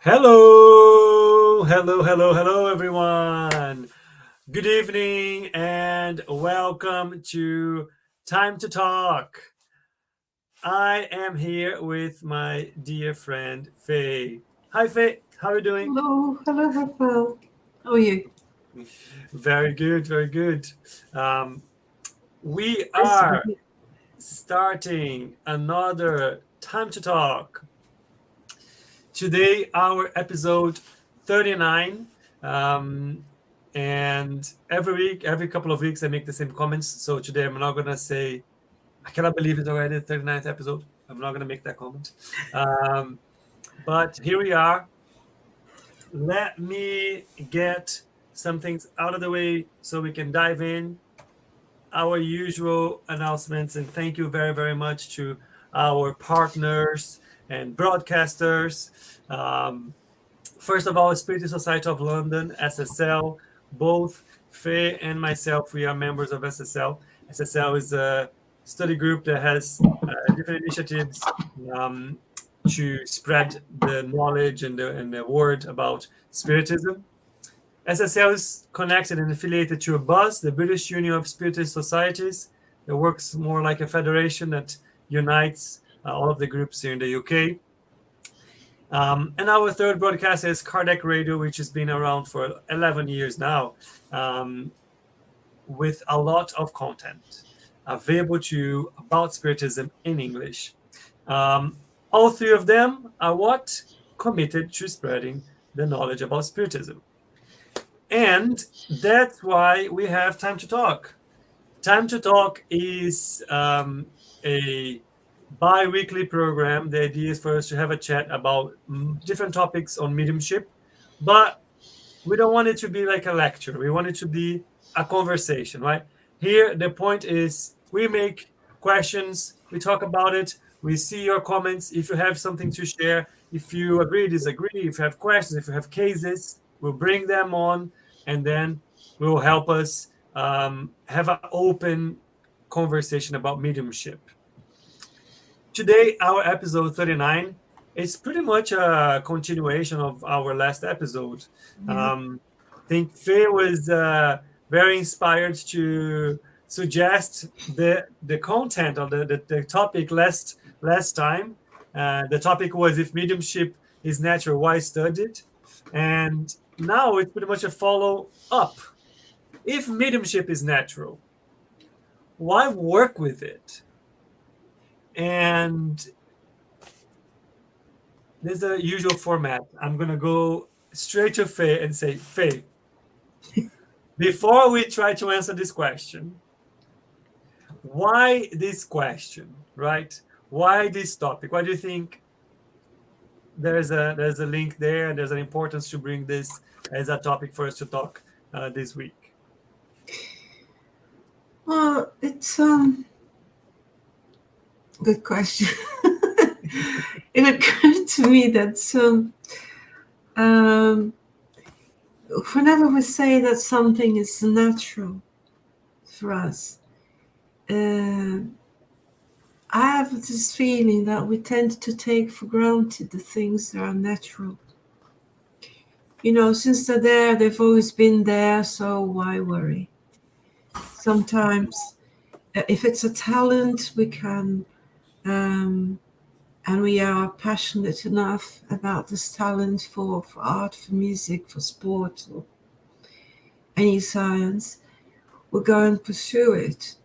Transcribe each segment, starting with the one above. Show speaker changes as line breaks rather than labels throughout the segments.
Hello, everyone. Good evening and welcome to Time to Talk. I am here with my dear friend Faye. Hi, Faye. How are you doing?
Hello, Rafael. How are you?
Very good, very good. Um, we
Nice to be
are
here.
starting another Time to Talk. Today, our episode 39. Um, and every week, every couple of weeks, I make the same comments. So today, I'm not going to say, I cannot believe it's already the 39th episode. I'm not going to make that comment. Um, but here we are. Let me get some things out of the way so we can dive in. Our usual announcements, and thank you very, very much to our partners and broadcasters. Um, First of all, Spiritist Society of London, SSL. Both Faye and myself, we are members of SSL. SSL is a study group that has different initiatives um, to spread the knowledge and the word about Spiritism. SSL is connected and affiliated to a BUS, the British Union of Spiritist Societies. It works more like a federation that unites all of the groups here in the UK. And our third broadcast is Kardec Radio, which has been around for 11 years now, um, with a lot of content available to you about Spiritism in English. Um, all three of them are what? Committed to spreading the knowledge about Spiritism. And that's why we have Time to Talk. Time to Talk is a bi-weekly program. The idea is for us to have a chat about different topics on mediumship, but we don't want it to be like a lecture. We want it to be a conversation, right? Here, the point is we make questions, we talk about it, we see your comments. If you have something to share, if you agree, disagree, if you have questions, if you have cases, we'll bring them on, and then we will help us have an open conversation about mediumship. Today, our episode 39 is pretty much a continuation of our last episode.
Yeah.
I think Faye was very inspired to suggest the content of the topic last time. The topic was if mediumship is natural, why study it? And now it's pretty much a follow up. If mediumship is natural, why work with it? And there's a usual format. I'm gonna go straight to Faye and say, Faye, before we try to answer this question, why this question, right? Why this topic? Why do you think there's a link there and there's an importance to bring this as a topic for us to talk this week?
Well, it's good question. It occurred to me that um, whenever we say that something is natural for us, uh, I have this feeling that we tend to take for granted the things that are natural. Since they're there, they've always been there, so why worry? Sometimes, if it's a talent, we can, and we are passionate enough about this talent for art, for music, for sport, or any science, we'll go and pursue it.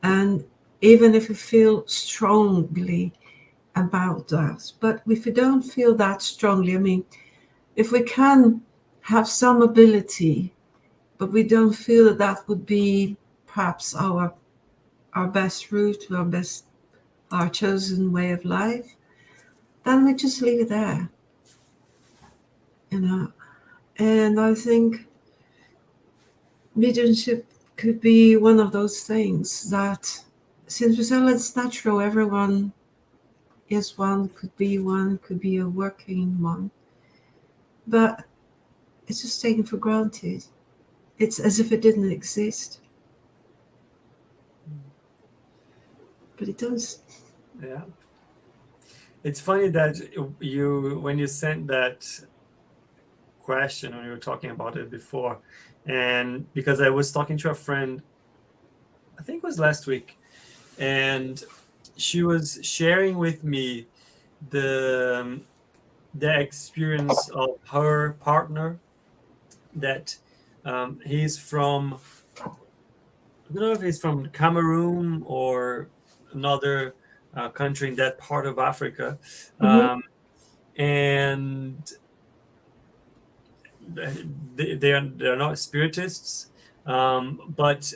And even if we feel strongly about that, but if we don't feel that strongly, I mean, if we can have some ability, but we don't feel that that would be perhaps our best route, our chosen way of life, then we just leave it there, you know. And I think mediumship could be one of those things that, since we say it's natural, everyone is one, could be a working one, but it's just taken for granted. It's as if it didn't exist, but it does.
Yeah. It's funny that you when you sent that question when we were talking about it before, and because I was talking to a friend, I think it was last week, and she was sharing with me the the experience of her partner that he's from, I don't know if he's from Cameroon or another country in that part of Africa,
Mm-hmm.
and they're not spiritists, but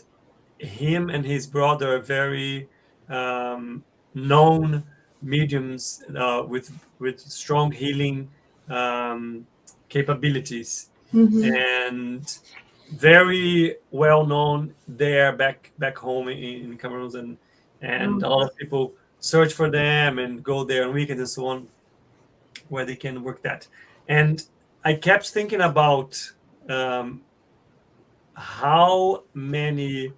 him and his brother are very known mediums with strong healing capabilities,
Mm-hmm.
and very well known there back home in Cameroon, and a lot of people search for them and go there on weekends and so on, where they can work that. And I kept thinking about um, how many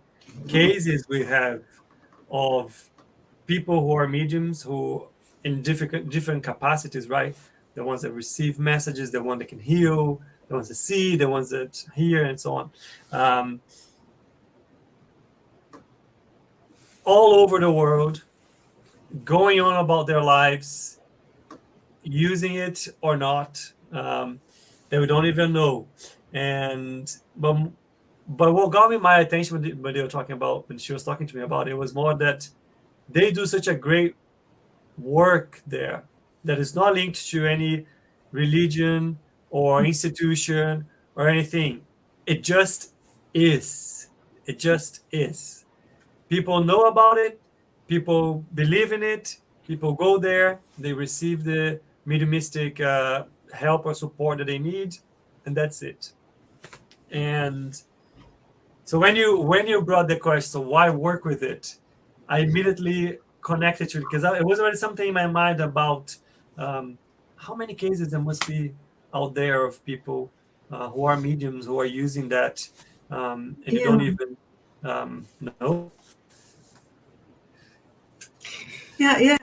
cases we have of people who are mediums who in different capacities, right? The ones that receive messages, the one that can heal, the ones that see, the ones that hear, and so on. Um, all over the world, going on about their lives, using it or not, that we don't even know. And but what got me my attention when they were talking about, when she was talking to me about it, was more that they do such a great work there that is not linked to any religion or institution or anything. It just is. It just is. People know about it. People believe in it. People go there. They receive the mediumistic help or support that they need, and that's it. And so when you brought the question, so why work with it? I immediately connected to it because it was already something in my mind about um, how many cases there must be out there of people who are mediums who are using that, and you don't
Yeah.
even know.
Yeah.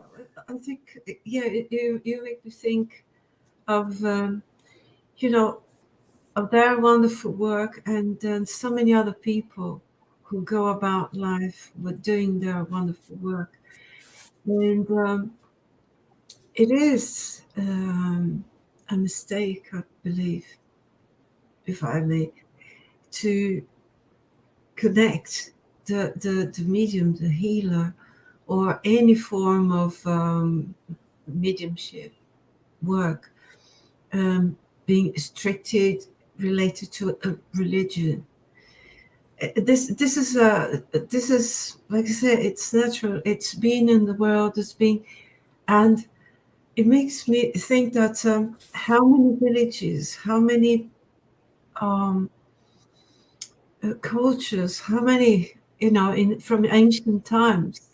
I think, yeah, you make me think of, you know, of their wonderful work, and then so many other people who go about life with doing their wonderful work. And it is a mistake, I believe, if I may, to connect the medium, the healer, or any form of mediumship work um, being restricted, related to a religion. This is like I said, it's natural. It's been in the world. It's been, and it makes me think that how many villages, how many um, cultures, how many, in from ancient times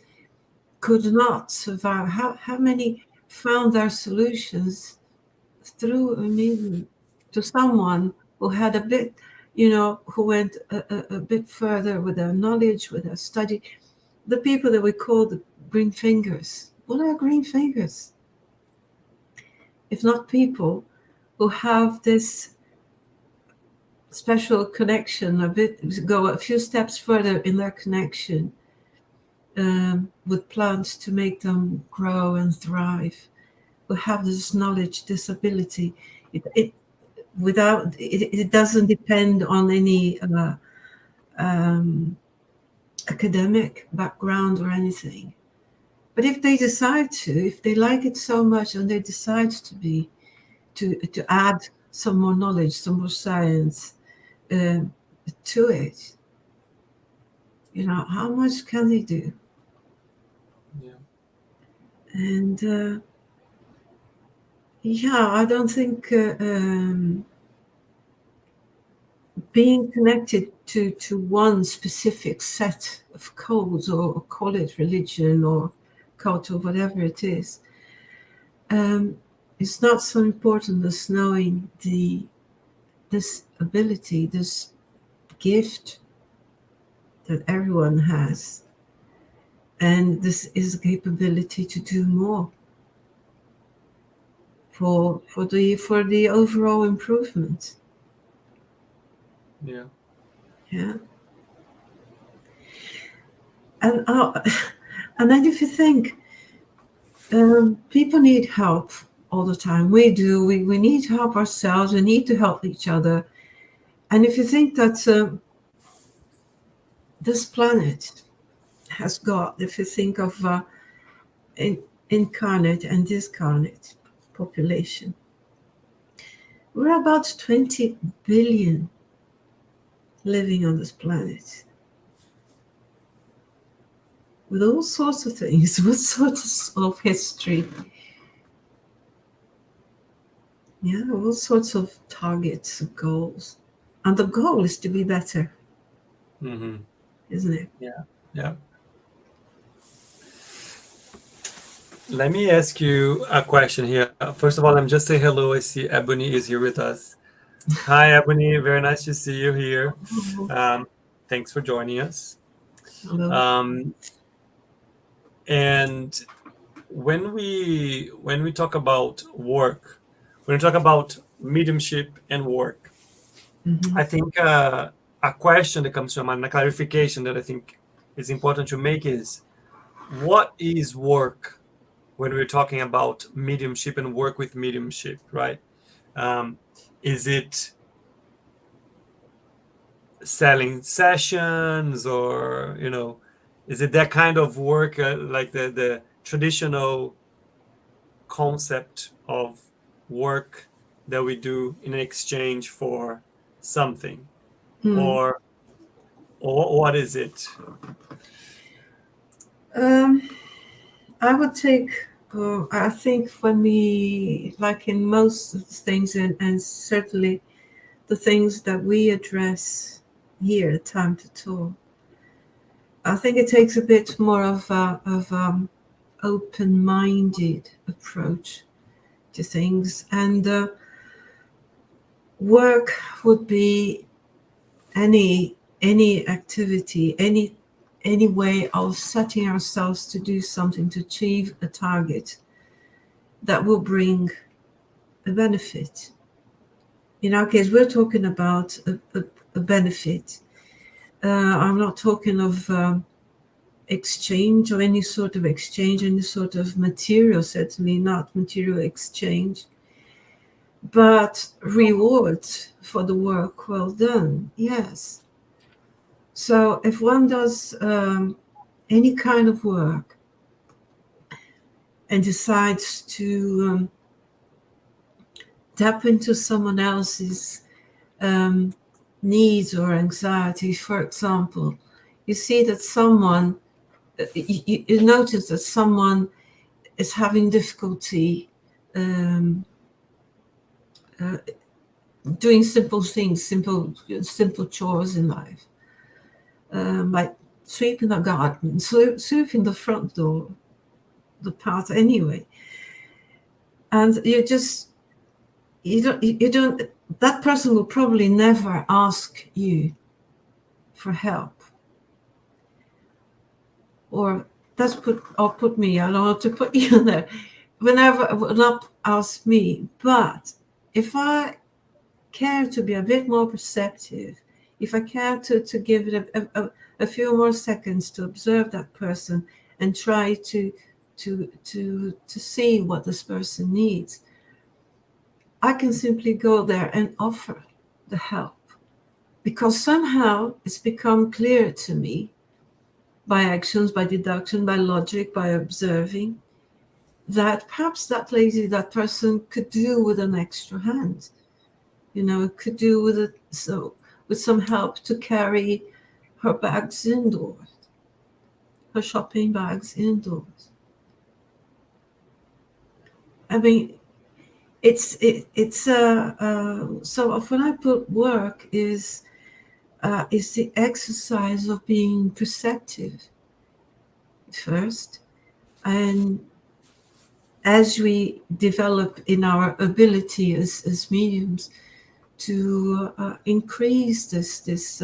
could not survive. How many found their solutions through a medium, to someone who had a bit, who went a bit further with their knowledge, with their study. The people that we call the green fingers. What are green fingers? If not people who have this special connection, go a few steps further in their connection with plants to make them grow and thrive, who have this knowledge, this ability. It doesn't depend on any academic background or anything. But if they decide to, if they like it so much and they decide to add some more knowledge, some more science to it, how much can they do?
Yeah.
And I don't think being connected to one specific set of codes, or call it religion or cult or whatever it is not so important as knowing this ability, this gift that everyone has, and this is a capability to do more for the overall improvement.
Yeah.
Yeah. And and then if you think, people need help all the time. We do. We need to help ourselves. We need to help each other. And if you think that this planet has got, if you think of incarnate and discarnate population, we're about 20 billion living on this planet with all sorts of things, with sorts of history. Yeah, all sorts of targets, goals. And the goal is to be better,
Mm-hmm.
isn't it?
Yeah. Yeah. Let me ask you a question here. First of all, let me just say hello. I see Ebony is here with us. Hi, Ebony. Very nice to see you here.
Oh,
Thanks for joining us.
hello.
Um, and when we talk about work, when we talk about mediumship and work,
Mm-hmm.
I think a question that comes to mind, a clarification that I think is important to make is, what is work when we're talking about mediumship and work with mediumship, right? Um, is it selling sessions, or is it that kind of work, like the traditional concept of work that we do in exchange for something,
Hmm.
or what is it?
Um, I would take, I think when we, like in most of the things, and certainly the things that we address here at Time to Talk, I think it takes a bit more of open-minded approach to things. And work would be any activity, any way of setting ourselves to do something, to achieve a target that will bring a benefit. In our case, we're talking about a benefit. I'm not talking of exchange, or any sort of exchange, any sort of material, certainly not material exchange, but reward for the work well done. Yes. So if one does any kind of work and decides to tap into someone else's needs or anxieties, for example, you see that someone, you notice that someone is having difficulty um, uh, doing simple things, simple chores in life, like sweeping the garden, sweeping the front door, the path anyway. And you don't, that person will probably never ask you for help, or put me, I don't want to put you in there, whenever will not ask me. But if I care to be a bit more perceptive, if I care to give it a few more seconds to observe that person and try to see what this person needs, I can simply go there and offer the help, because somehow it's become clear to me, by actions, by deduction, by logic, by observing, that perhaps that person could do with an extra hand. Could do with some help to carry her bags indoors, her shopping bags indoors. I mean, so when I put work is the exercise of being perceptive first, and as we develop in our ability as mediums to increase this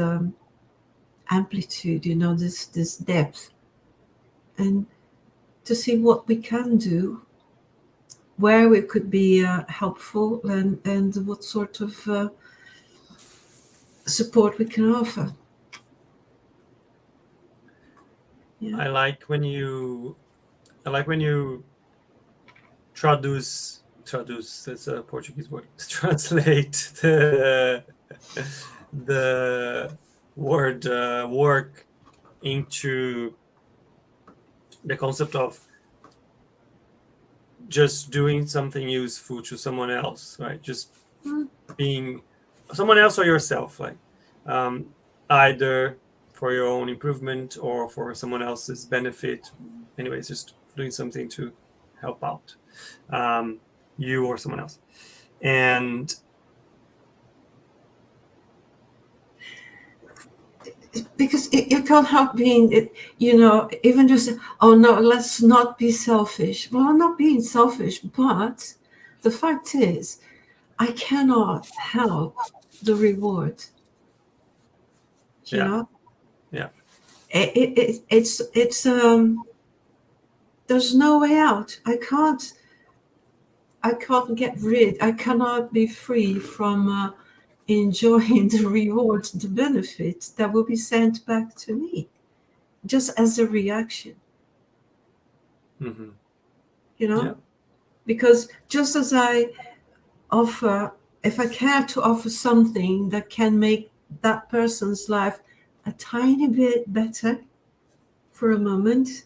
amplitude, this depth, and to see what we can do, where we could be helpful, and what sort of support we can offer. Yeah.
I like when you traduce, that's a Portuguese word, translate the word work into the concept of just doing something useful to someone else, right? Just being someone else or yourself, like either for your own improvement or for someone else's benefit. Anyways, just doing something to help out you or someone else. And
because you can't help being it, even just, oh no, let's not be selfish. Well, I'm not being selfish, but the fact is I cannot help the reward.
Yeah.
It's there's no way out. I cannot be free from enjoying the rewards, the benefits that will be sent back to me, just as a reaction.
Mm-hmm.
Because just as I offer, if I care to offer something that can make that person's life a tiny bit better for a moment,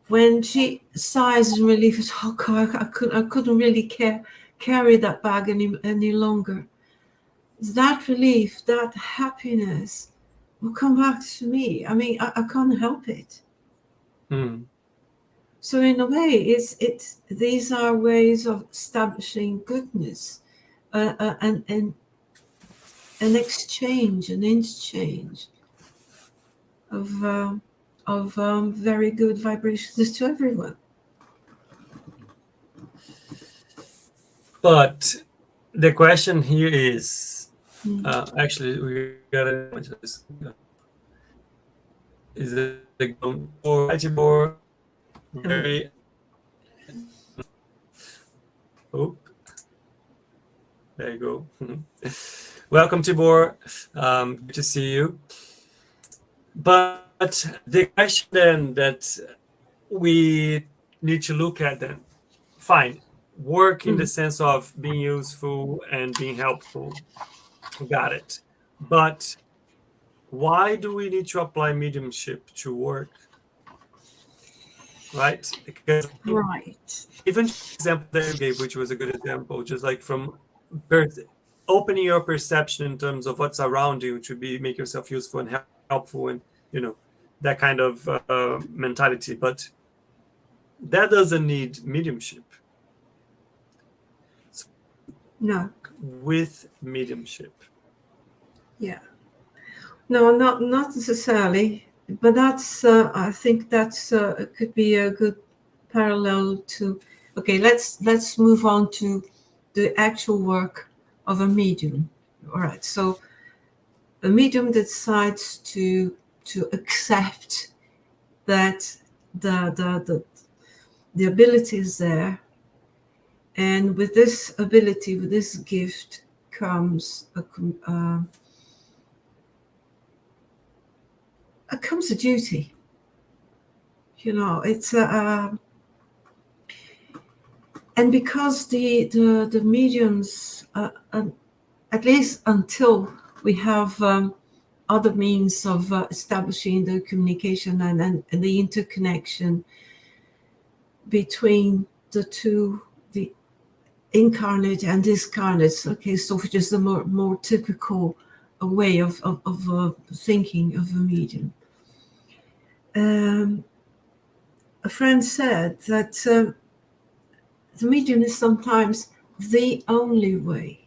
when she sighs in relief, it's, oh God, I couldn't really carry that bag any longer. That relief, that happiness will come back to me. I mean, I can't help it.
Mm.
So in a way, these are ways of establishing goodness, and an exchange, an interchange of very good vibrations to everyone.
But the question here is, actually, we gotta answer this. Is it or very? Oh, there you go. Welcome, Tibor. Good to see you. But the question then that we need to look at then, fine, work in the sense of being useful and being helpful. Got it. But why do we need to apply mediumship to work? Right? Because even the example that you gave, which was a good example, just like from opening your perception in terms of what's around you to make yourself useful and helpful, and that kind of mentality. But that doesn't need mediumship.
No.
With mediumship.
Yeah. No, not necessarily. But that's I think that's could be a good parallel to. Okay, let's move on to the actual work of a medium. All right. So a medium decides to accept that the ability is there, and with this ability, with this gift, comes a duty. It's and because the mediums, at least until we have other means of establishing the communication and the interconnection between the two, the incarnate and discarnate. Okay, so which is the more typical way of thinking of a medium. A friend said that the medium is sometimes the only way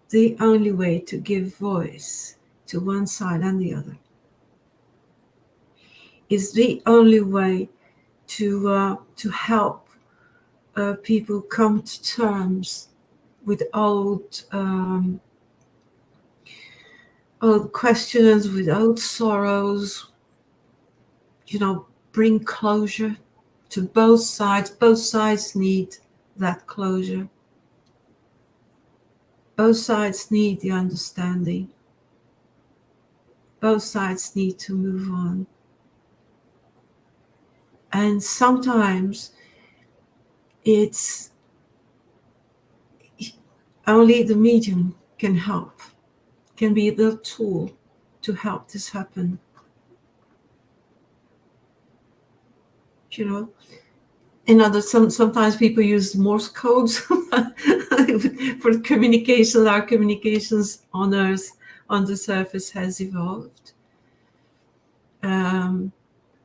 to give voice to one side and the other. Is the only way to help people come to terms with old questions, with old sorrows. Bring closure to both sides. Both sides need that closure. both sides need the understanding. Both sides need to move on. And sometimes it's only the medium can help, can be the tool to help this happen. You know, sometimes people use Morse codes for communication. Our communications on Earth, on the surface, has evolved.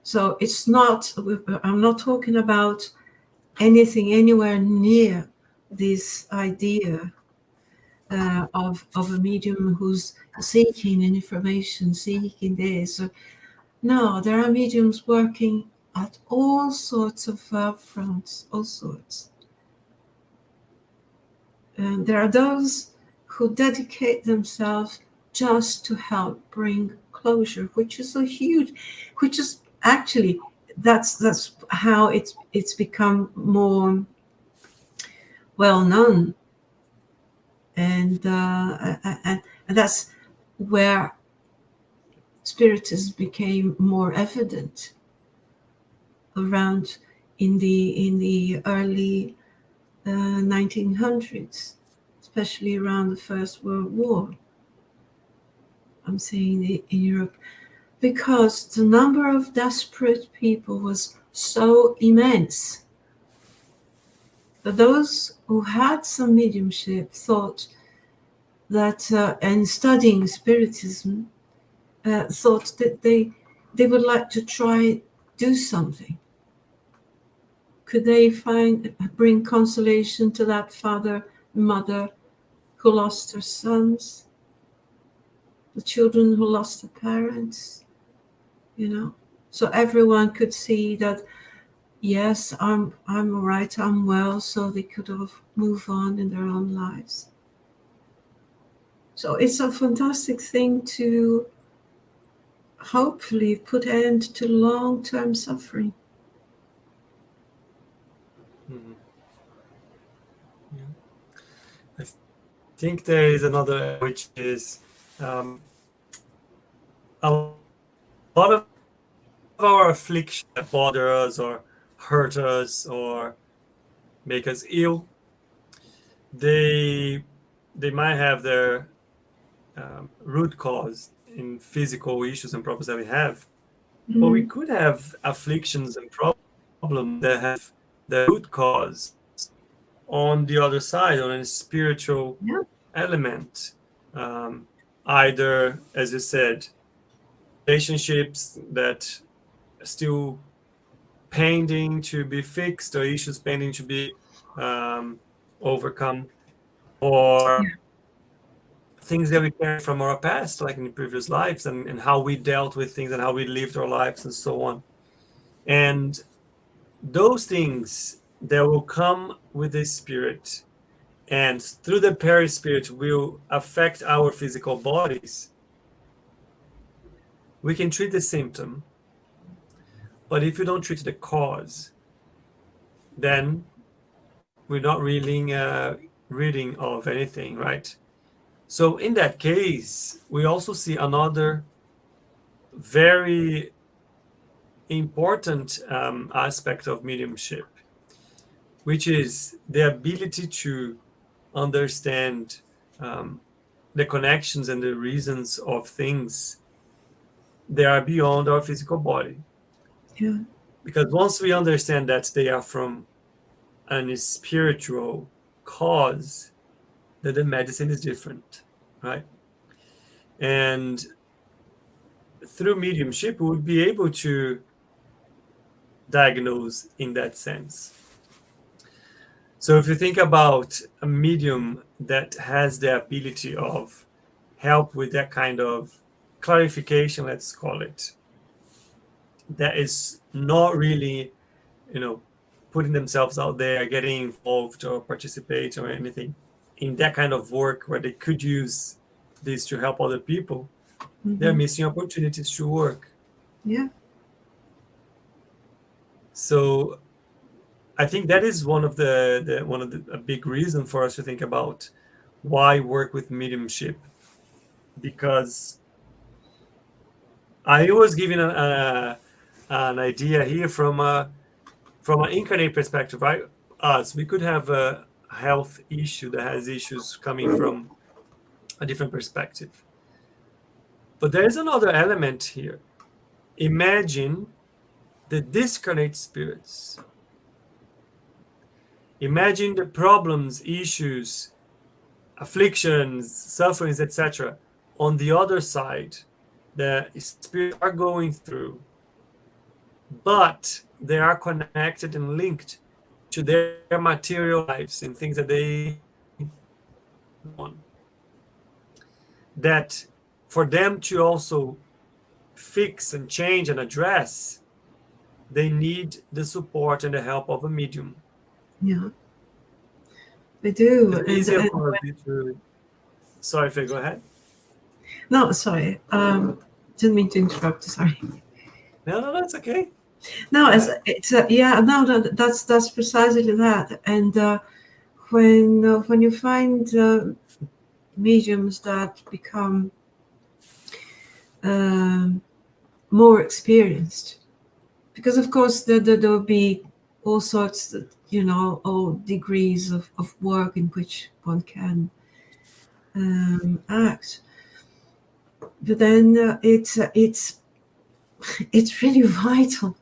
So it's not, I'm not talking about anything anywhere near this idea of a medium who's seeking information, seeking this. No, there are mediums working at all sorts of fronts, all sorts. And there are those who dedicate themselves just to help bring closure, which is actually, that's how it's become more well known, and that's where Spiritism became more evident around in the early 1900s, especially around the First World War. I'm saying in Europe, because the number of desperate people was so immense that those who had some mediumship thought that, and studying Spiritism, thought that they would like to try do something. Could they bring consolation to that mother who lost her sons, the children who lost their parents, so everyone could see that, yes, I'm all right, I'm well, so they could have moved on in their own lives. So it's a fantastic thing to hopefully put an end to long-term suffering.
Mm-hmm. Yeah. I think there is another, which is a lot of our affliction that bother us or hurt us or make us ill, they might have their root cause in physical issues and problems that we have. Mm-hmm. But we could have afflictions and problems that have the root cause on the other side, on a spiritual element. Either, as you said, relationships that are still pending to be fixed, or issues pending to be overcome, or things that we carry from our past, like in the previous lives, and how we dealt with things and how we lived our lives and so on. And those things that will come with the spirit and through the perispirit will affect our physical bodies. We can treat the symptom, but if you don't treat the cause, then we're not really reading of anything, right? So in that case, we also see another very important aspect of mediumship, which is the ability to understand the connections and the reasons of things that are beyond our physical body.
Yeah.
Because once we understand that they are from a spiritual cause, that the medicine is different, right? And through mediumship, we would be able to diagnose in that sense. So if you think about a medium that has the ability of help with that kind of clarification, let's call it, that is not really, putting themselves out there, getting involved or participate or anything in that kind of work where they could use this to help other people, they're missing opportunities to work.
Yeah.
So I think that is one of a big reason for us to think about why work with mediumship, because I was given an idea here from an incarnate perspective, right? Us, we could have a health issue that has issues coming from a different perspective. But there's another element here. Imagine the discarnate spirits. Imagine the problems, issues, afflictions, sufferings, etc. on the other side that spirits are going through, but they are connected and linked to their material lives and things that they want. That for them to also fix and change and address, they need the support and the help of a medium.
Yeah, they do.
It's easier for you to. Sorry, Faye, go ahead.
No, sorry. Didn't mean to interrupt. Sorry.
No, that's okay.
No, it's yeah. No, that's precisely that. And when you find mediums that become more experienced, because of course there will be all sorts of, all degrees of work in which one can act, but then it's really vital,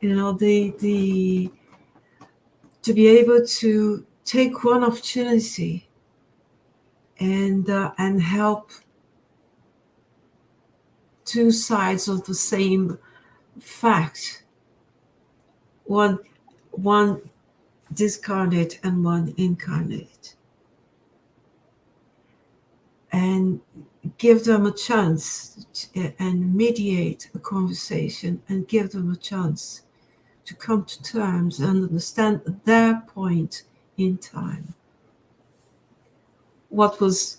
the to be able to take one opportunity and help two sides of the same fact, one discarnate and one incarnate, and give them a chance and mediate a conversation and give them a chance to come to terms and understand their point in time. What was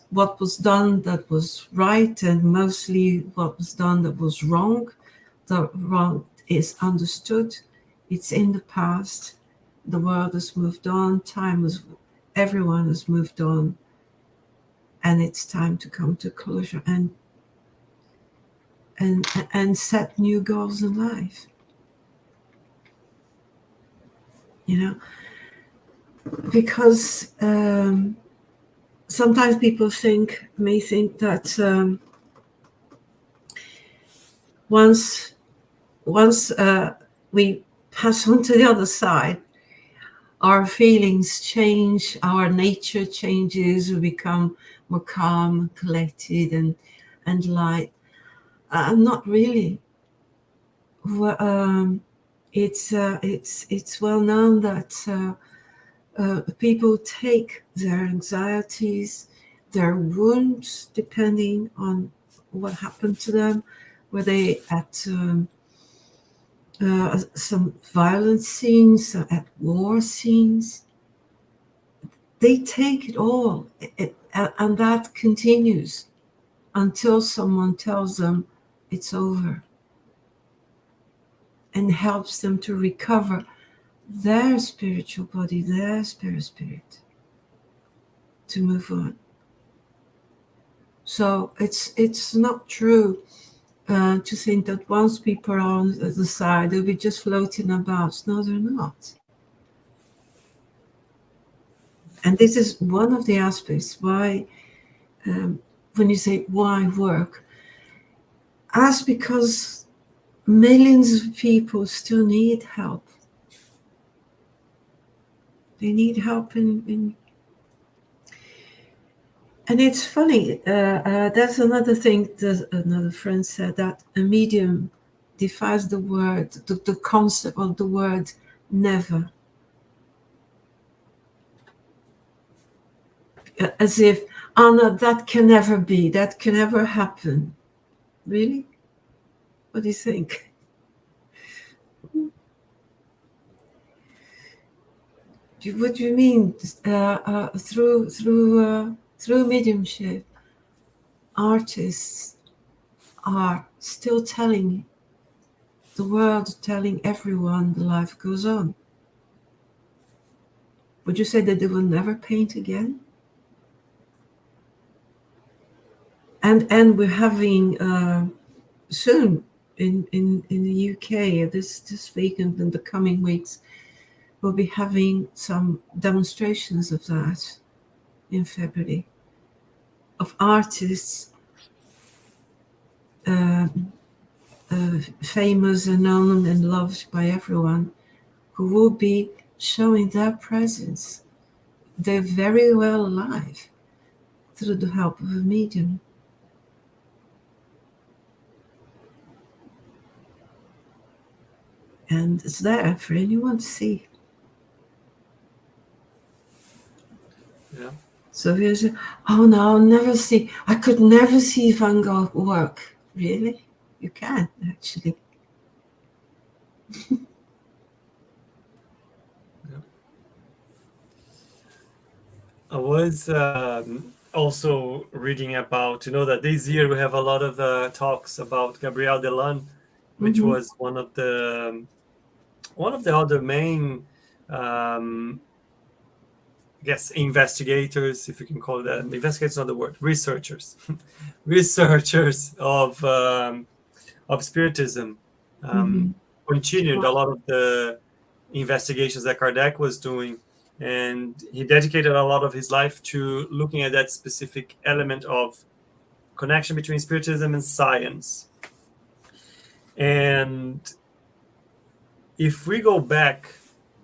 done that was right, and mostly what was done that was wrong. The wrong is understood. It's in the past. The world has moved on. Everyone has moved on. And it's time to come to closure and set new goals in life. Because sometimes people may think that once we pass on to the other side, our feelings change, our nature changes, we become more calm, collected, and light. Not really. It's well known that people take their anxieties, their wounds, depending on what happened to them, were they at some violent scenes, at war scenes. They take it all, and that continues until someone tells them it's over and helps them to recover their spiritual body, their spirit, to move on. So it's not true to think that once people are on the side, they'll be just floating about. No, they're not. And this is one of the aspects why, when you say why work, ask because millions of people still need help. They need help in and it's funny, that's another thing that another friend said, that a medium defies the word, the concept of the word never. As if, oh no, that can never be, that can never happen. Really? What do you think? What do you mean? Through mediumship, artists are still telling the world, telling everyone the life goes on. Would you say that they will never paint again? and we're having soon in the UK this week and in the coming weeks, we'll be having some demonstrations of that in February, of artists, famous and known and loved by everyone, who will be showing their presence. They're very well alive through the help of a medium. And it's there for anyone to see.
Yeah.
So here's oh no, I'll never see. I could never see Van Gogh work. Really? You can, actually.
I was also reading about, that this year we have a lot of talks about Gabriel Delan, which was one of the other main, I guess, investigators, if you can call it that. Investigators is not the word. Researchers, researchers of Spiritism. Continued a lot of the investigations that Kardec was doing. And he dedicated a lot of his life to looking at that specific element of connection between Spiritism and science. And if we go back,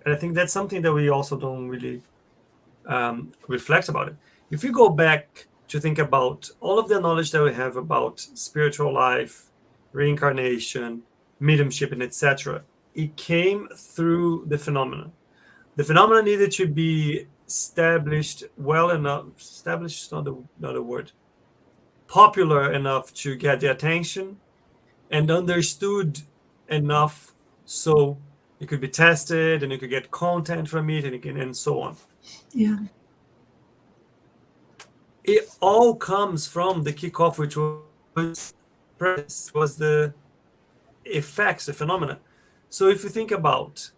and I think that's something that we also don't really reflect about it. If we go back to think about all of the knowledge that we have about spiritual life, reincarnation, mediumship, and etc., it came through the phenomena. The phenomena needed to be established well enough, established is not a word, popular enough to get the attention, and understood enough so it could be tested and you could get content from it and so on.
Yeah.
It all comes from the kickoff, which was the effects, the phenomena. So if you think about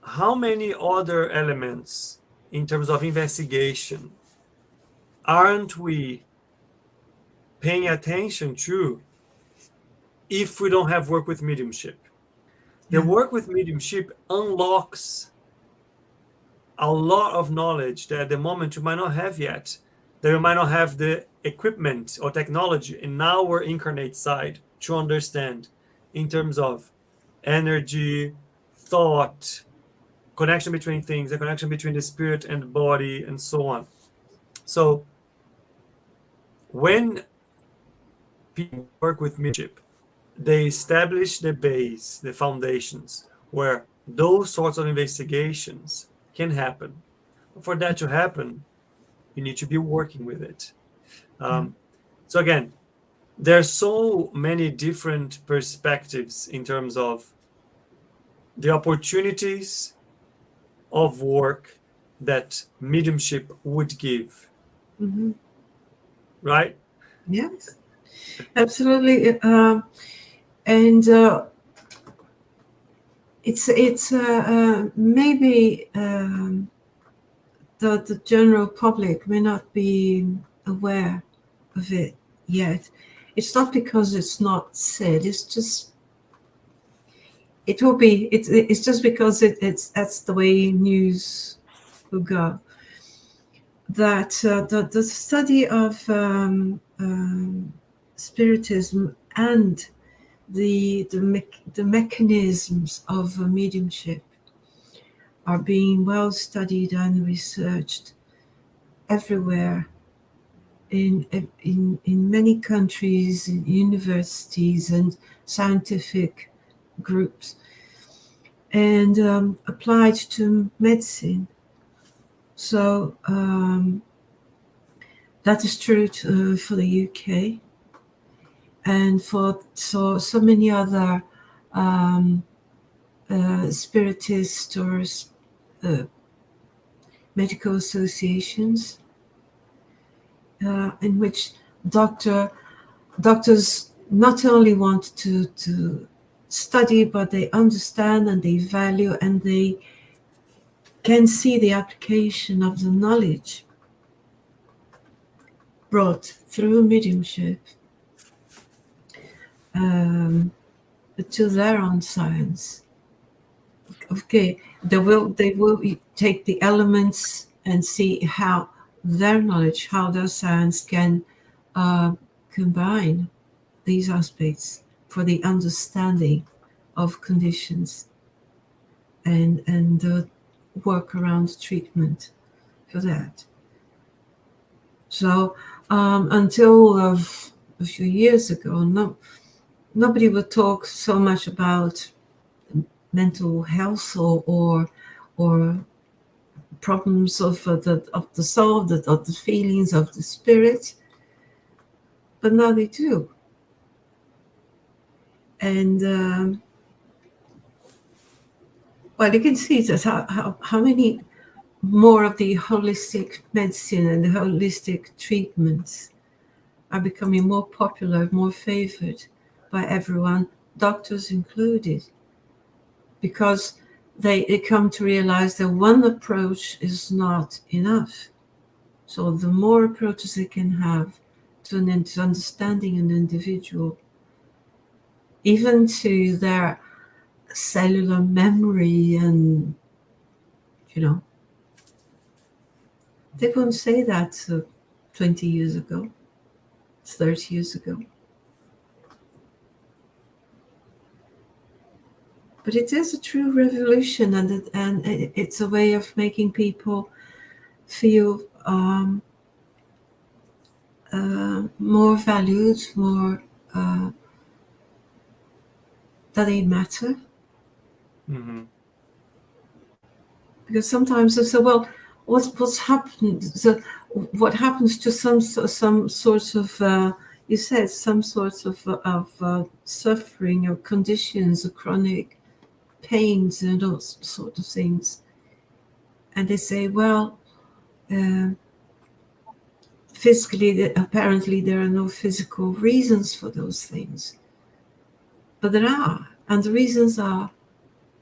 how many other elements in terms of investigation aren't we paying attention to if we don't have work with mediumship? The work with mediumship unlocks a lot of knowledge that at the moment you might not have yet, that you might not have the equipment or technology in our incarnate side to understand in terms of energy, thought, connection between things, the connection between the spirit and the body, and so on. So when people work with mediumship, they establish the base, the foundations, where those sorts of investigations can happen. For that to happen, you need to be working with it. So again, there are so many different perspectives in terms of the opportunities of work that mediumship would give. Right?
Yes, absolutely. And it's maybe the general public may not be aware of it yet. It's not because it's not said. It's just it will be. It's just because that's the way news will go. That the study of Spiritism and the mechanisms of mediumship are being well studied and researched everywhere in many countries, in universities and scientific groups, and applied to medicine. So that is true for the UK, and for so many other spiritist or medical associations, in which doctors not only want to study, but they understand and they value and they can see the application of the knowledge brought through mediumship to their own science. Okay, they will take the elements and see how their knowledge, how their science can combine these aspects for the understanding of conditions and work around treatment for that. So until a few years ago, nobody would talk so much about mental health or problems of the soul, of the feelings, of the spirit, but now they do. And well, you can see that how many more of the holistic medicine and the holistic treatments are becoming more popular, more favored by everyone, doctors included, because they come to realize that one approach is not enough. So the more approaches they can have to understanding an individual, even to their cellular memory, and they wouldn't say that 20 years ago, 30 years ago. But it is a true revolution, and it's a way of making people feel more valued, more that they matter.
Mm-hmm.
Because sometimes they say, well, what's happened? So what happens to some sorts of you said some sorts of suffering or conditions or chronic pains and those sort of things, and they say, well, physically, apparently there are no physical reasons for those things, but there are, and the reasons are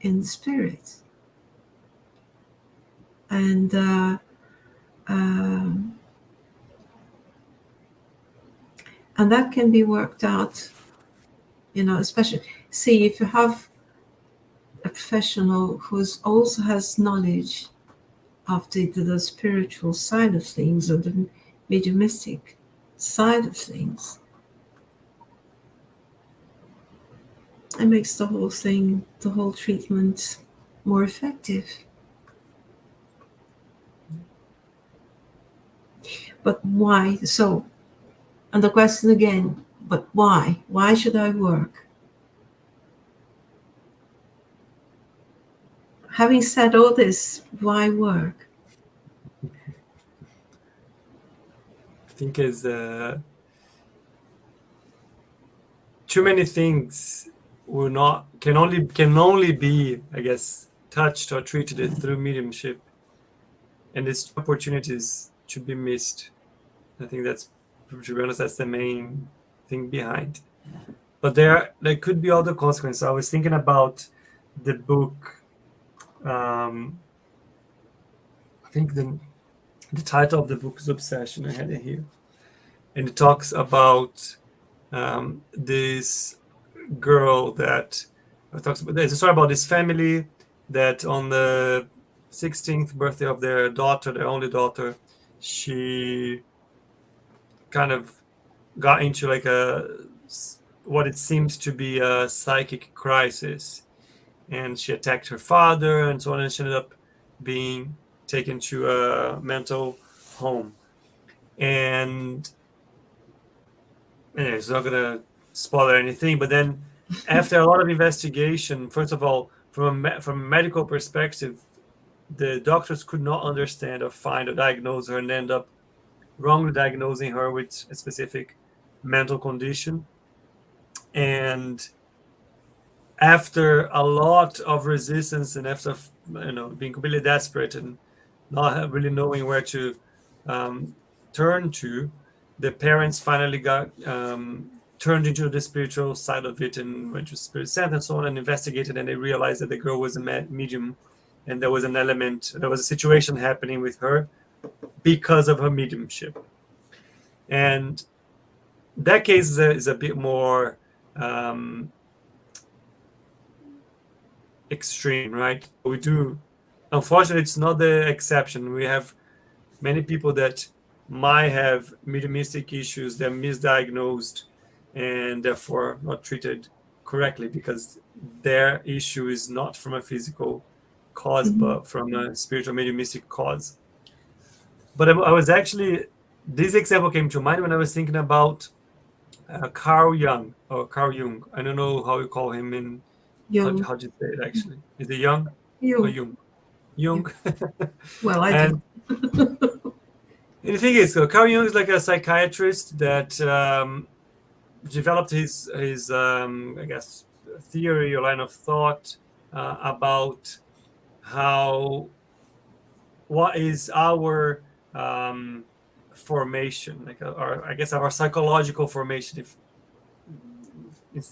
in the spirit. And that can be worked out, especially, see, if you have a professional who also has knowledge of the spiritual side of things, or the mediumistic side of things, it makes the whole treatment more effective. But why? So, and the question again, but why? Why should I work? Having said all this, why work?
I think it's too many things can only be, I guess, touched or treated through mediumship, and it's opportunities to be missed. I think that's, to be honest, that's the main thing behind. But there could be other consequences. I was thinking about the book. I think the title of the book is Obsession. I had it here, and it talks about this girl that talks about. There's a story about this family that on the 16th birthday of their daughter, their only daughter, she kind of got into like what it seemed to be a psychic crisis, and she attacked her father and so on, and she ended up being taken to a mental home. And it's not gonna spoil anything, but then after a lot of investigation, first of all, from a medical perspective, the doctors could not understand or find or diagnose her, and end up wrongly diagnosing her with a specific mental condition. And after a lot of resistance, and after being completely desperate and not really knowing where to turn to, the parents finally got turned into the spiritual side of it and went to Spirit Center and so on, and investigated, and they realized that the girl was a medium, and there was a situation happening with her because of her mediumship. And that case is a bit more extreme, right? We do, unfortunately, it's not the exception. We have many people that might have mediumistic issues, they're misdiagnosed and therefore not treated correctly because their issue is not from a physical cause, but from a spiritual mediumistic cause. But I was actually, this example came to mind when I was thinking about Carl Jung, or Carl Jung. I don't know how you call him in,
Young.
how do you say it actually? Is it Jung or
You.
Jung? Jung.
Well, I
And
don't.
the thing is, Carl Jung is like a psychiatrist that developed his I guess theory or line of thought about how what is our formation, like our, I guess our psychological formation, if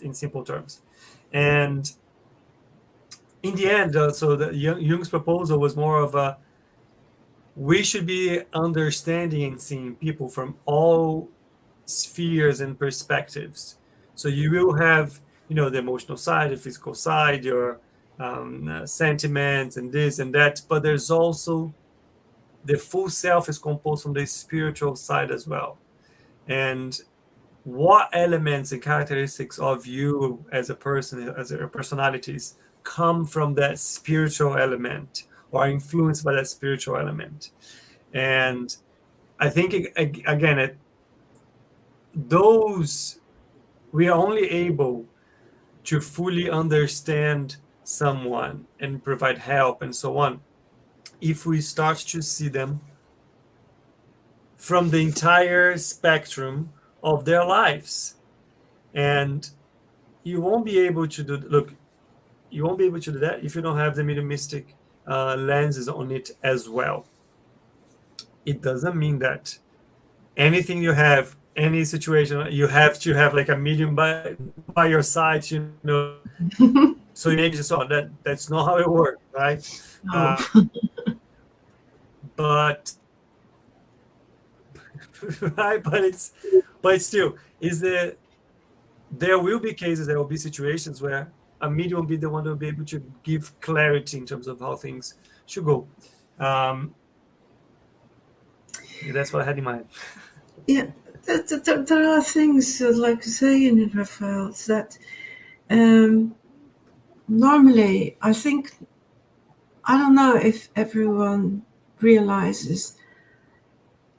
in simple terms. And in the end, so the Jung's proposal was more of a, we should be understanding and seeing people from all spheres and perspectives. So you will have, the emotional side, the physical side, your sentiments and this and that, but there's also the full self is composed from the spiritual side as well. And what elements and characteristics of you as a person, as your personalities, come from that spiritual element or are influenced by that spiritual element. And I think, again, those, we are only able to fully understand someone and provide help and so on if we start to see them from the entire spectrum of their lives. And you won't be able to you won't be able to do that if you don't have the mediumistic lenses on it as well. It doesn't mean that anything you have, any situation, you have to have like a medium by your side, so you make it so that's not how it works, right?
No.
But right, but still, there will be cases, there will be situations where a medium will be the one that will be able to give clarity in terms of how things should go. That's what I had in mind.
Yeah, there are things I'd like to say in it, Rafael, that normally I think, I don't know if everyone realizes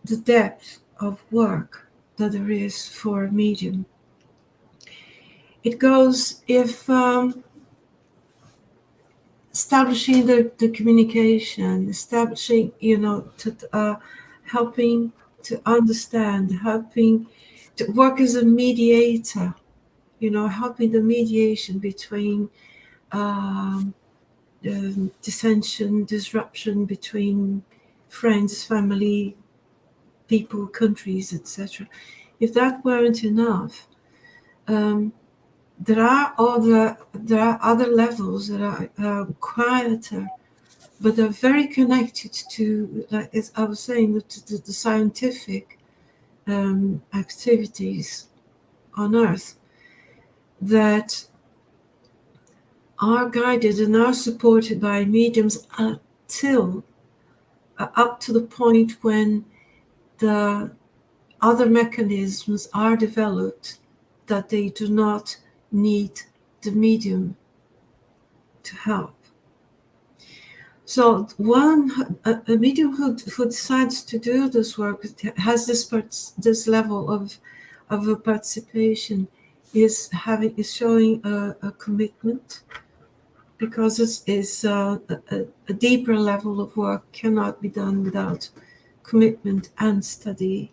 the depth of work that there is for a medium. It goes, if establishing the communication, establishing, helping to understand, helping to work as a mediator, helping the mediation between dissension, disruption between friends, family, people, countries, etc. If that weren't enough, there are other levels that are quieter, but they're very connected to, like as I was saying, the scientific activities on Earth that are guided and are supported by mediums until up to the point when the other mechanisms are developed that they do not need the medium to help. So a medium who decides to do this work has this level of a participation is showing a commitment, because it's a deeper level of work cannot be done without commitment and study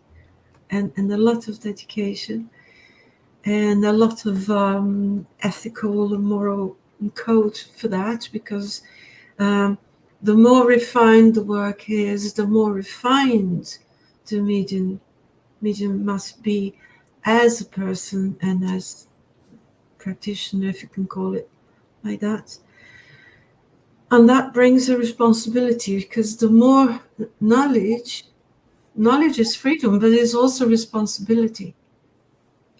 and a lot of dedication and a lot of ethical and moral code for that, because the more refined the work is, the more refined the medium must be as a person and as practitioner, if you can call it like that. And that brings a responsibility, because the more knowledge knowledge is freedom, but it's also responsibility.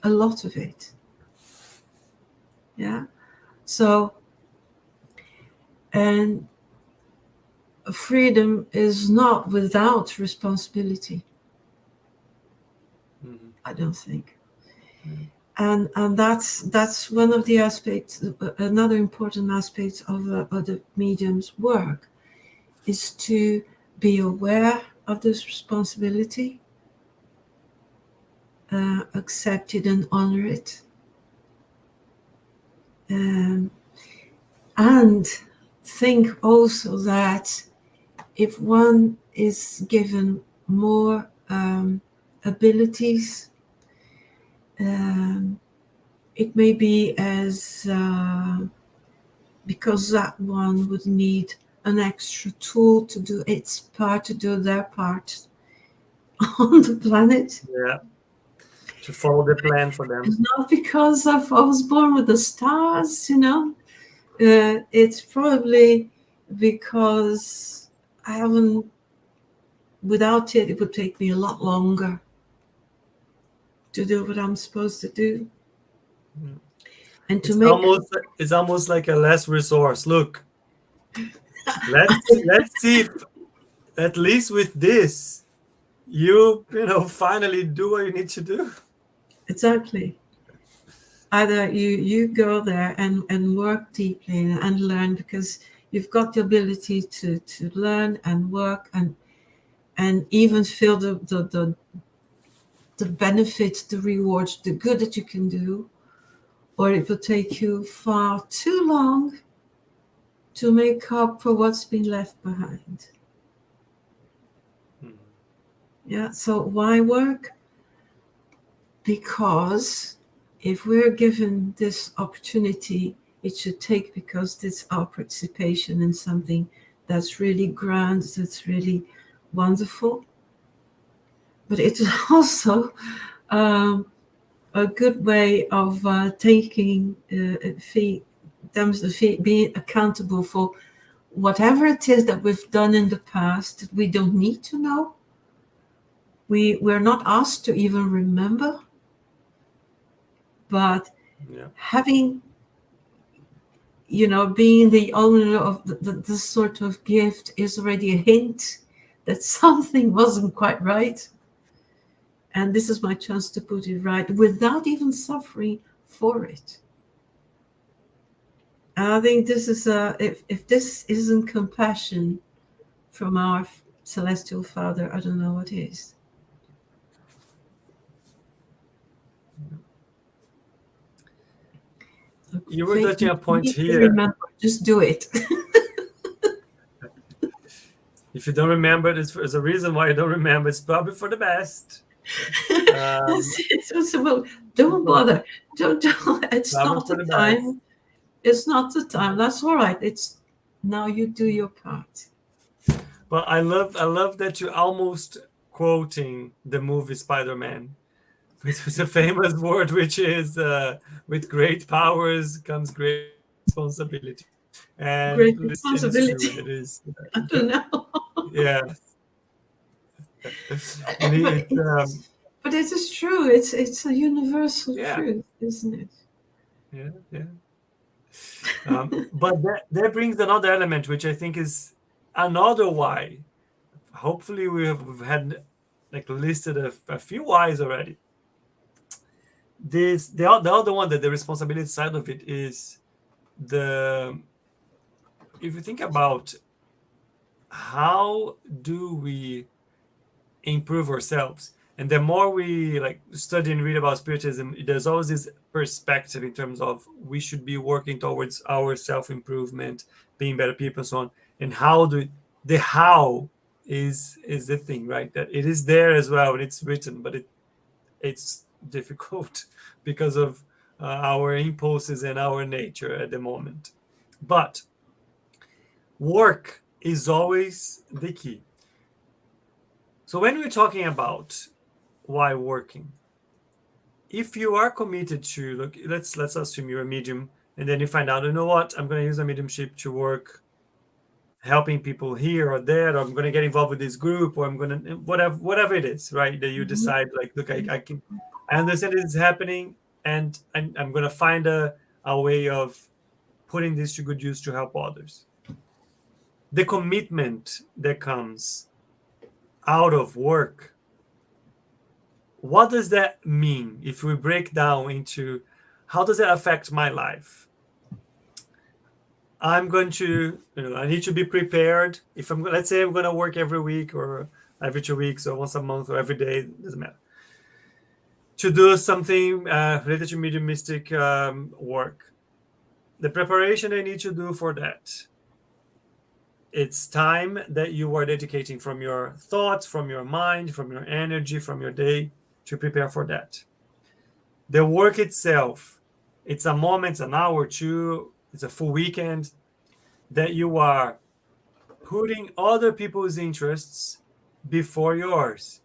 A lot of it. Yeah. So, and freedom is not without responsibility.
Mm-hmm.
I don't think.
Mm-hmm.
And that's one of the aspects. Another important aspect of the medium's work is to be aware of this responsibility, accept it and honor it, and think also that if one is given more abilities, it may be as because that one would need an extra tool to do its part, to do their part on the planet.
Yeah. To follow the plan for them.
It's not because I was born with the stars, it's probably because I haven't, without it, it would take me a lot longer to do what I'm supposed to do.
Mm.
And to
It's almost like a last resource. Look, let's see if at least with this you finally do what you need to do.
Exactly. Either you go there and work deeply and learn, because you've got the ability to learn and work and even feel the benefits, the rewards, the good that you can do, or it will take you far too long to make up for what's been left behind.
Mm.
Yeah, so why work? Because if we're given this opportunity, it should take, because it's our participation in something that's really grand, that's really wonderful. But it's also a good way of taking being accountable for whatever it is that we've done in the past that we don't need to know. We're not asked to even remember, but having, being the owner of the sort of gift is already a hint that something wasn't quite right. And this is my chance to put it right without even suffering for it. And I think this is if this isn't compassion from our celestial Father, I don't know what is.
You were touching a point here.
Remember, just do it.
If you don't remember, there's a reason why you don't remember. It's probably for the best.
Well, don't bother. Don't. It's not the time. It's not the time. That's all right. It's now you do your part.
But I love that you're almost quoting the movie Spider-Man, which is a famous word, which is with great powers comes great responsibility. And
great
responsibility.
It
is.
I don't know.
Yeah.
But it is true. It's a universal truth, isn't it?
Yeah. But that brings another element, which I think is another why. Hopefully, we've had listed a few whys already. The other one, that the responsibility side of it is if you think about how do we improve ourselves, and the more we study and read about spiritism, there's always this perspective in terms of we should be working towards our self-improvement, being better people, and so on. And how is the thing, right? That it is there as well, and it's written, but it's difficult because of our impulses and our nature at the moment. But work is always the key. So when we're talking about why working, if you are committed to, let's assume you're a medium, and then you find out, you know what, I'm going to use a mediumship to work helping people here or there, or I'm going to get involved with this group, or I'm going to whatever it is, right? That you decide, like, look, I understand this is happening, and I'm going to find a way of putting this to good use to help others. The commitment that comes out of work, what does that mean? If we break down into how does that affect my life? I'm going to, I need to be prepared. If let's say I'm going to work every week or every 2 weeks or once a month or every day, doesn't matter, to do something related to mediumistic work. The preparation I need to do for that, it's time that you are dedicating from your thoughts, from your mind, from your energy, from your day to prepare for that. The work itself, it's a moment, an hour, two, it's a full weekend that you are putting other people's interests before yours.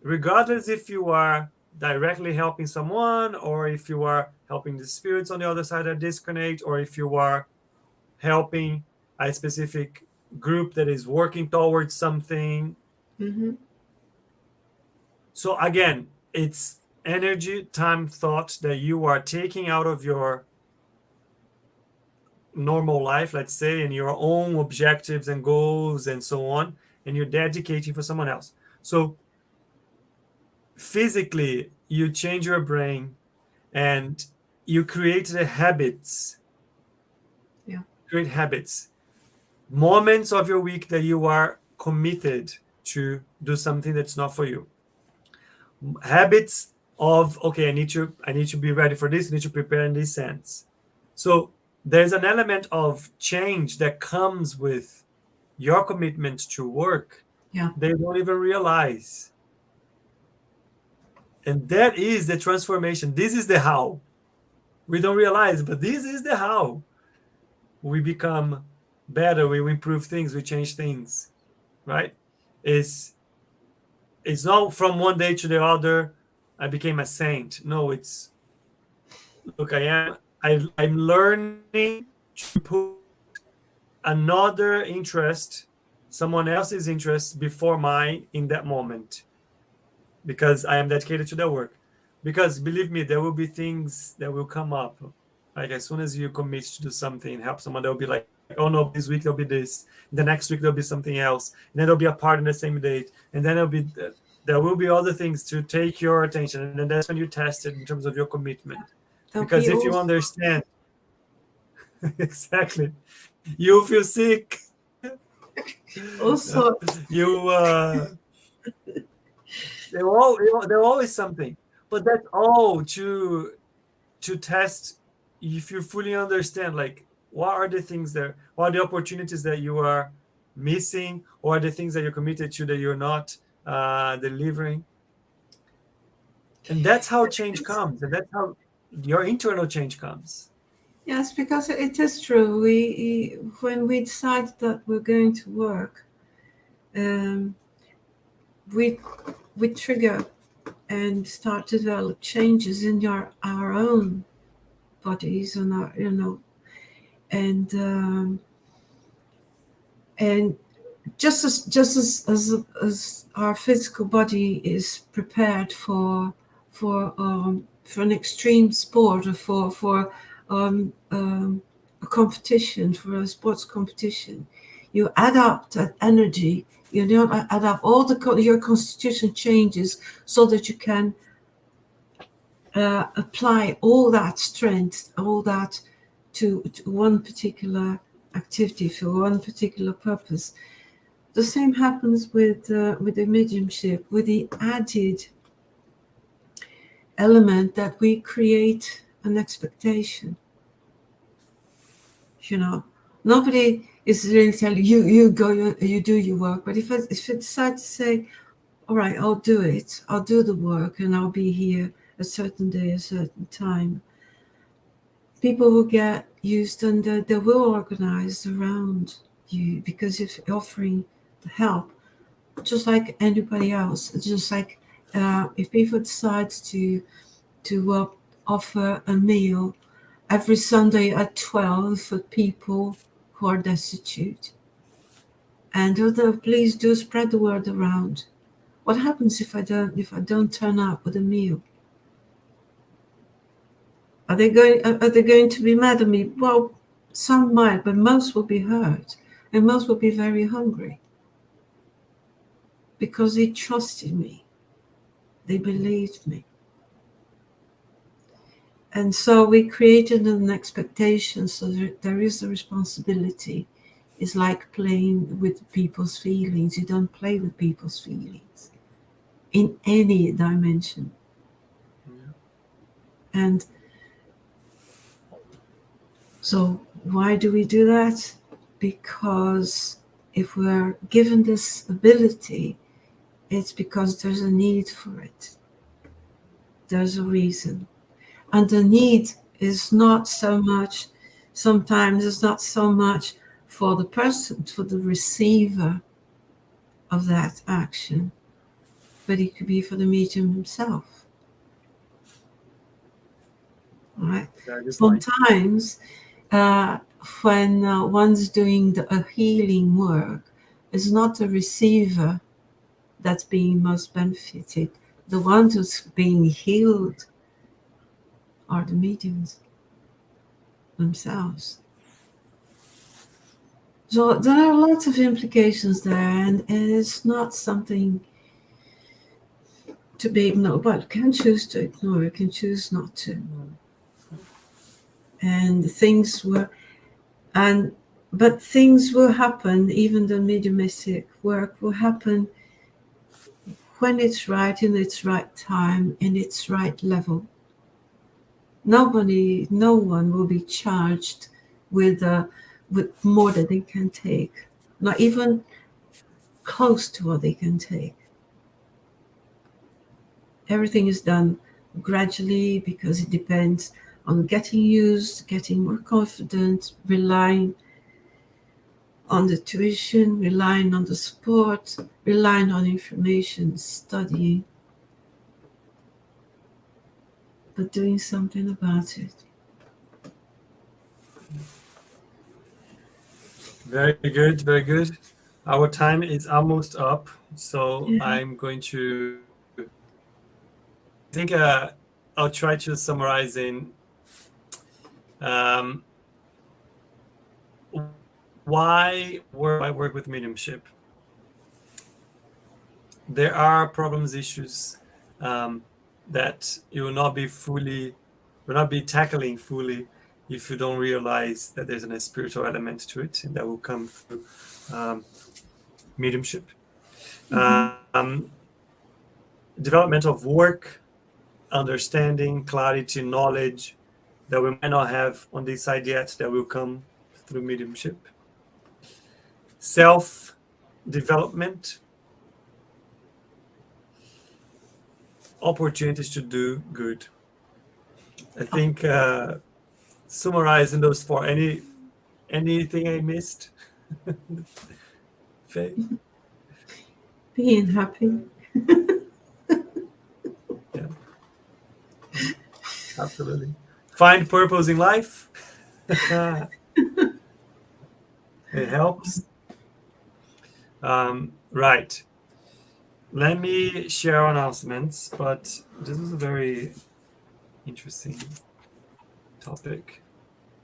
Regardless if you are directly helping someone, or if you are helping the spirits on the other side that disconnect, or if you are helping a specific group that is working towards something. So again, it's energy, time, thought that you are taking out of your normal life, let's say, and your own objectives and goals and so on, and you're dedicating for someone else. So physically, you change your brain and you create the habits.
Yeah.
Create habits. Moments of your week that you are committed to do something that's not for you. Habits of, okay, I need to be ready for this, I need to prepare in this sense. So there's an element of change that comes with your commitment to work.
Yeah.
They don't even realize. And that is the transformation. This is the how. We don't realize, but this is the how. We become better, we improve things, we change things, right? It's not from one day to the other, I became a saint. No, it's, look, I'm learning to put another interest, someone else's interest before mine in that moment, because I am dedicated to the work. Because believe me, there will be things that will come up. Like as soon as you commit to do something, help someone, they'll be like, oh no, this week there'll be this. The next week there'll be something else. And then there'll be a part on the same date. And then there will be other things to take your attention. And then that's when you test it in terms of your commitment. Because if you understand, exactly, you feel sick.
Also,
there's always something, but that's all to test if you fully understand, like, what are the things there, what are the opportunities that you are missing, or are the things that you're committed to that you're not delivering. And that's how change comes, and that's how your internal change comes.
yes, because it is true. When we decide that we're going to work, we trigger and start to develop changes in our own bodies and our, and just as our physical body is prepared for an extreme sport, or for a competition, for a sports competition, you add up that energy. You don't add up all your constitution changes so that you can apply all that strength, all that to one particular activity for one particular purpose. The same happens with the mediumship, with the added element that we create an expectation. Nobody is really telling you go, you do your work. But if I decide to say, all right, I'll do it, I'll do the work, and I'll be here a certain day, a certain time, people will get used, and they will organize around you, because if you're offering the help, just like anybody else, just like if people decide to offer a meal every Sunday at 12 for people who are destitute, And please do spread the word around. What happens if I don't turn up with a meal? Are they going to be mad at me? Well, some might, but most will be hurt, and most will be very hungry because they trusted me, they believed me. And so we created an expectation, so there is a responsibility. It's like playing with people's feelings. You don't play with people's feelings in any dimension. And so why do we do that? Because if we're given this ability, it's because there's a need for it. There's a reason. And the need is not so much, sometimes it's not so much for the person, for the receiver of that action, but it could be for the medium himself. All right? Sometimes when one's doing a healing work, it's not the receiver that's being most benefited. The one who's being healed are the mediums themselves. So there are lots of implications there, and it's not something to be ignored, but can choose to ignore, can choose not to. And but things will happen, even the mediumistic work will happen when it's right, in its right time, in its right level. No one will be charged with more than they can take, not even close to what they can take. Everything is done gradually because it depends on getting used, getting more confident, relying on the tuition, relying on the support, relying on information, studying, but doing something about it.
Very good, very good. Our time is almost up, so I'm going to, I think I'll try to summarize in why work with mediumship. There are problems, issues that you will not be tackling fully if you don't realize that there's a spiritual element to it, and that will come through mediumship. Development of work, understanding, clarity, knowledge that we might not have on this side yet, that will come through mediumship. Self-development, opportunities to do good. I think summarizing those four, anything I missed? Faye?
Being happy.
Yeah. Absolutely. Find purpose in life. It helps. Right. Let me share announcements, but this is a very interesting topic.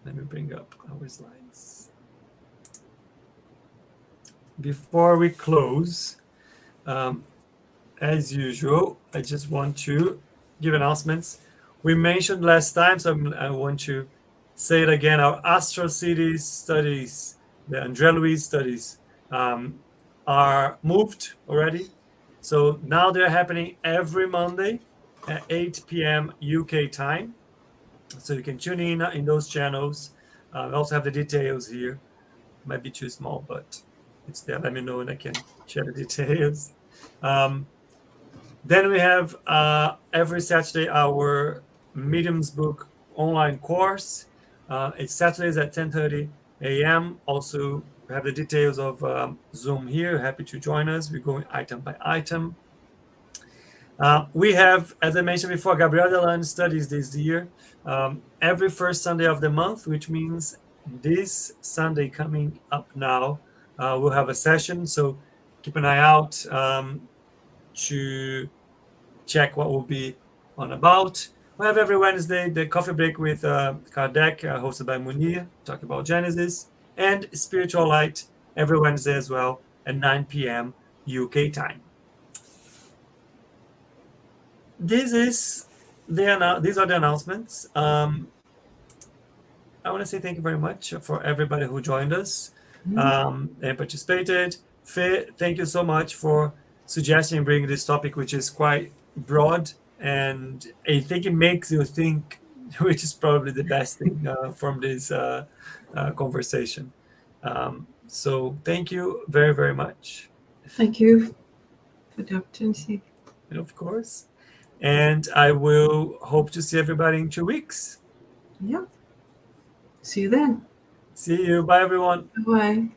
Let me bring up our slides. Before we close, as usual, I just want to give announcements. We mentioned last time, so I want to say it again. Our Astral Cities studies, the Andrea Louise studies, are moved already. So now they're happening every Monday at 8 p.m. UK time. So you can tune in those channels. I also have the details here. Might be too small, but it's there. Let me know and I can share the details. Then we have every Saturday our Mediums Book online course. It's Saturdays at 10:30 a.m. Also, we have the details of Zoom here. Happy to join us. We're going item by item. We have, as I mentioned before, Gabriel Delan studies this year every first Sunday of the month, which means this Sunday coming up now, we'll have a session. So keep an eye out to check what we'll be on about. We have every Wednesday the coffee break with Kardec, hosted by Munir, talking about Genesis, and Spiritual Light every Wednesday as well at 9 p.m. UK time. These are the announcements. I want to say thank you very much for everybody who joined us and participated. Faye, thank you so much for suggesting and bringing this topic, which is quite broad, and I think it makes you think, which is probably the best thing from this conversation. So thank you very, very much.
Thank you for the opportunity.
And of course. And I will hope to see everybody in 2 weeks.
Yeah. See you then.
See you. Bye, everyone.
Bye.